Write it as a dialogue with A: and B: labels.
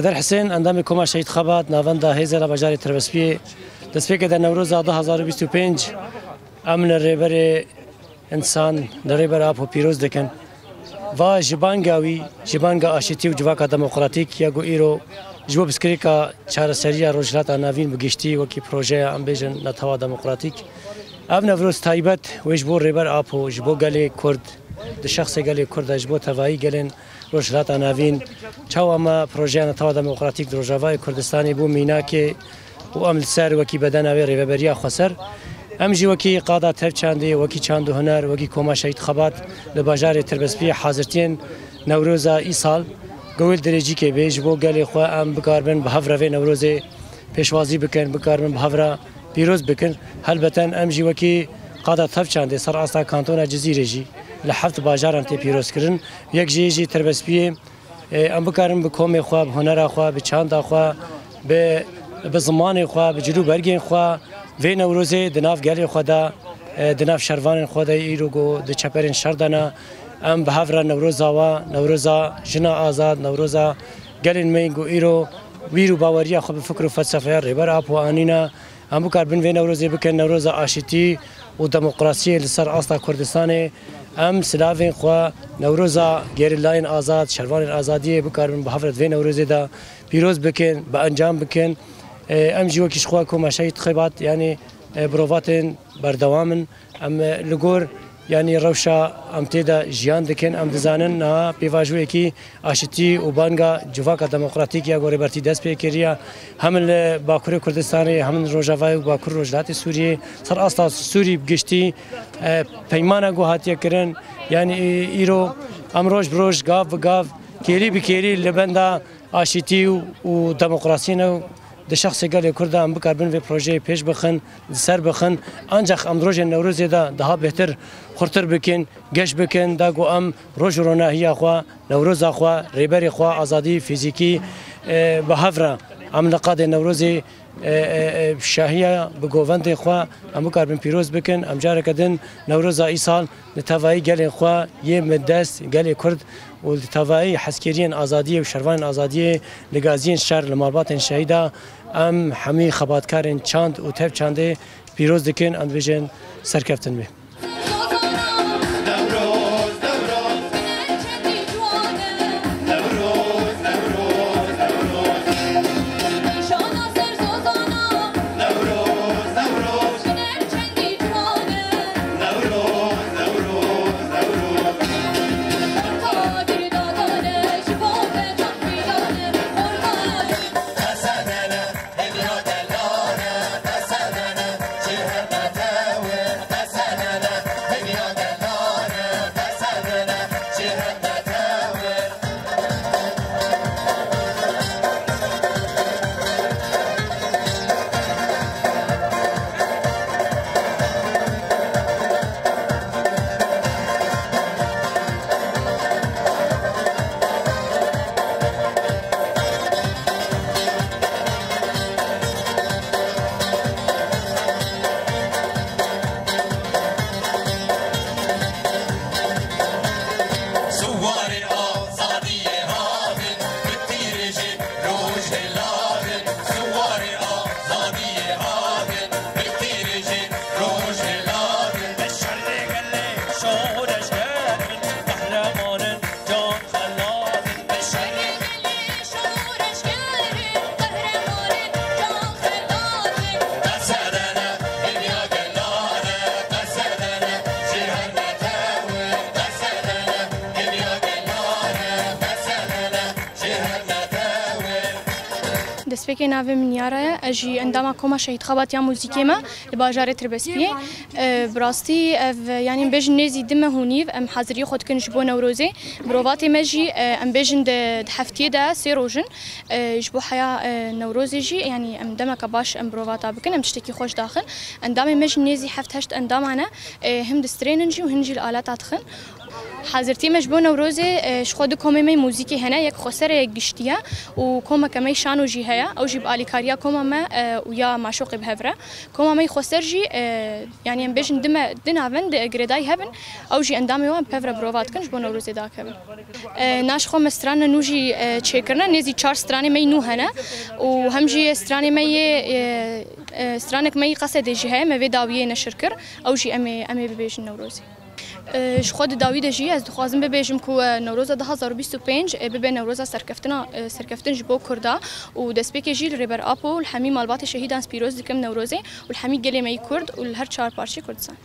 A: کدر حسین اندام کما شهید خبات ناوندا هزار بجاری تربسپی دسپیک در نوروز 2025 امن ریبر انسان ریبر آب و پیروز دکن و جبانگاوی جبانگا آشتی و جواکا دموکراتیک یا گو ایرو جواب بسکریکا چهار سریا روجلات ناوین بگشتی وکی پروژه ام بیژن نتوا دموکراتیک اب نوروز تایبت وجبور ریبر آب و جبو گلی کرد د شخص گلی کرد جبو توایی گلن روجلات ناوین چاو اما پروژه نتوا دموکراتیک دروجاوای کردستانی بو میناکی و ام سر وکی بدن اوی ریبریا خسر ام جی وکی قاده تف چاندی وکی چاندو هنر وکی کما شهید خبات لباجار تربسپی حاضرتین نوروز ای سال گویل درجی که بیج بو گلی خو ام بکاربن به هفره نوروز پیشوازی بکن بکاربن به هفره پیروز بکن هلبتن ام جی وکی قاده تف چاندی سر استا کانتون جزیره جی لحفت باجار انت پیروز کرن یک جی تربسپی ام بکارن به کوم خو به هنر خو به چاند خو به زمان خو به جلو برگین خو و نوروز دناف گلی خدا دناف شروان خدا ایروگو د چپرین شردنا ام به هفره نوروزا جنا آزاد نوروزا گلین مینگو ایرو ویرو باوریا خو به فکر و فلسفه ریبر اپ و انینا ام کاربن و نوروز بکن نوروزا آشتی و دموکراسی لسر اصلا کردستان ام سلاوین خو نوروزا گریلاین آزاد شروان آزادی بکاربن به هفره و نوروز دا پیروز بکن به انجام بکن ام جیو کیش خوا کوم شهید خبات یعنی بروفاتن بردوامن ام لگور یعنی روشا ام تیدا جیان دکن ام دزانن نا پیواجوی کی آشتی و بانگا جواکا دموکراتیک یا گوری برتی دست پیکریا همل باکور کردستان همل روجاوای و باکور روجلات سوریه سر اصلا سوری بگشتی پیمانا گو هاتیا کرن یعنی ایرو ام روج بروج گاف و گاف کیری بکیری لبندا آشتی و دموکراسی نو د شخص گلی کرد ام بکاربن و پروژه پیش بخن سر بخن انجاخ ام روز نوروز دا daha بهتر خورتر بکن گش بکن دا گو ام روز روناهی خوا نوروز خوا ریبر خوا آزادی فیزیکی به هفره ام لقاد نوروز شاهیه بگووند خوا ام بکاربن پیروز بکن ام جاره کدن نوروز ای سال نتوایی گلی خوا یه مدست گلی کرد و توایی حسکرین آزادی و شروان آزادی لگازین شهر لمالبات شهیده ام همی خباتکارن چاند و تف چانده پیروز دکن ام ویژن سرکفتن به
B: دەستپێکی ناوێ منیارەیە ئەژی ئەنداما کۆما شەهید خەبات یا موزیکێمە لە باژارێ تربەسپیە بڕاستی یانی بێژن نێزی دمە هونیڤ ئەم حەزری خۆ دکن ji بۆ نەورۆزێ مرۆڤاتێ مە ژی ئەم بێژن هەفتیەدا سێ ڕۆژن ji بۆ حیا نەورۆزێ ژی ینی ئەم دەمەکە باش ئەم مرۆڤاتا بکەن ئەم شتێکی خۆش داخن ئەندامێ مەژ نێزی هەفت هەشت ئەندامانە هەم دەسترێنن ژی و هەنجی لە ئالات داخن حاضرتی مجبو نوروزه شخود کومه می موزیکی هنه یک خسر یک گشتیه و کومه کمی شانو جی هیا او جی بالیکاریا کومه ما و یا معشوق بهفره کومه می خسر جی یعنی ام بیشن دناوند گردای هبن او جی اندامی و ام بهفره بروات کنش بو نوروزه داکبن ناش خو مستران نوجی چیکرنا نزی 4 سترانی می نو هنه و هم جی سترانی می سترانك مي قصد جهه ما داویه نشر کر او جی امی ببیجن نوروزی خود داوید جی از دخوازم ببیجم کو نوروز 2025 ببین نوروز سرکفتن جبو کردا و دسپیک جیل ریبر اپو الحمی مالبات شهیدان سپیروز دکم نوروزه و الحمی گلی می کرد و هر 4 پارچه کردستان